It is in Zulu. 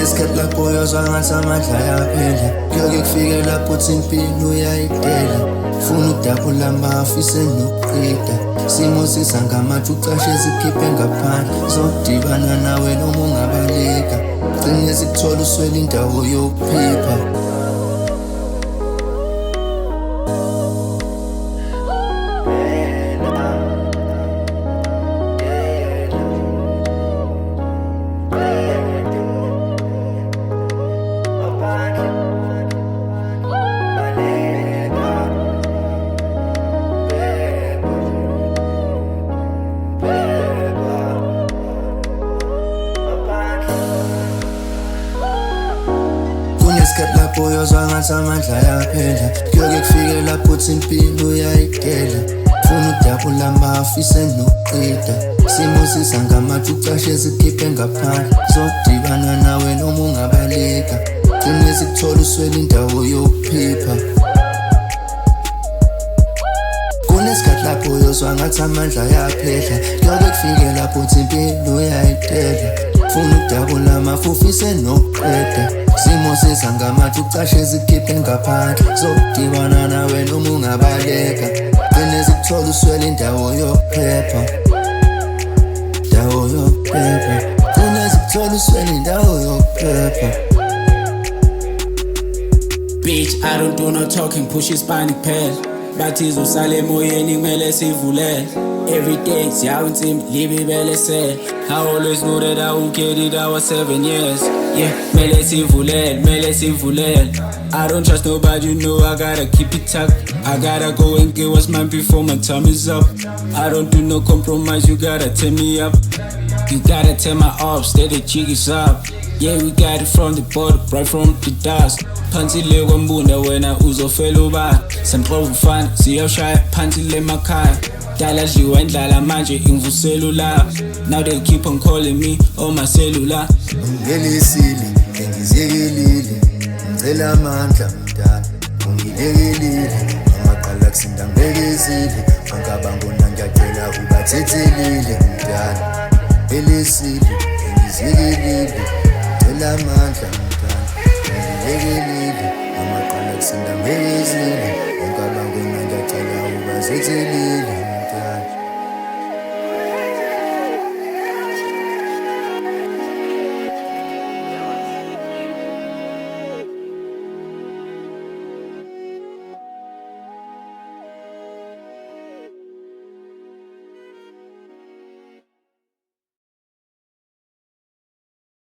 Kunesikhathi lapho uyozwa ngathi amandla ayaphela, kuyoke kufike lapho uthi impilo uyayidela. Funa ukudabula amafu isenokuqeda, simo sisangamanje ucashe zikhiphe ngaphandle. Zodibana nawe noma ungabaleka, gcine zikuthola uswele indawo yokuphipha. Kunesikhathi lapho uyozwa ngathi amandla ayaphela, kuyoke kufike lapho uthi impilo uyayidela. Funa ukudabula amafu isenokuqeda, simo sisangamanje ucashe zikhiphe ngaphandle. Zodibana nawe noma ungabaleka, gcine zikuthola uswele indawo yokuphipha. Kunesikhathi lapho uyozwa ngathi amandla ayaphela, kuyoke kufike lapho uthi impilo uyayidela. Funa ukudabula amafu isenokuqeda, simo sisangamanje ucashe zikhiphe ngaphandle. Zodibana nawe noma ungabaleka, gcine zikuthola uswele indawo yokuphepha. Indawo yokuphepha, gcine zikuthola uswele indawo yokuphepha. Bitch, I don't do no talking, push Hispanic pal. Bathi izosala emoyeni kumele sivulele. Every day siyawunsimbi libe belesele. I always knew that I would get it, I was 7 years. Yeah, kumele sivulele. I don't trust nobody, you know I gotta keep it tucked. I gotta go and get what's mine before my time is up. I don't do no compromise, you gotta tear me up. You gotta tear my ups, stay the jiggies up. Yeah, we got it from the bottom, right from the dust. Phansi le kwembunda wena uzofela ubani. Sanqoba ufana siyawushaya phansi le makhaya. Dala dliwa indlala manje inguselula. Now they keep on calling me on my cellular. Ungelisile, ngiziyekelile, ngicela amandla mdala. Ungilekelile, amaqala kusinda ngibekezile. Angabangona ngiyacela ubathethelile mdala. Ungelisile, ngiziyekelile, ngicela amandla mdala. Ungilekelile, amaqala kusinda ngibekezile. Angabangona ngiyacela ubathethelile.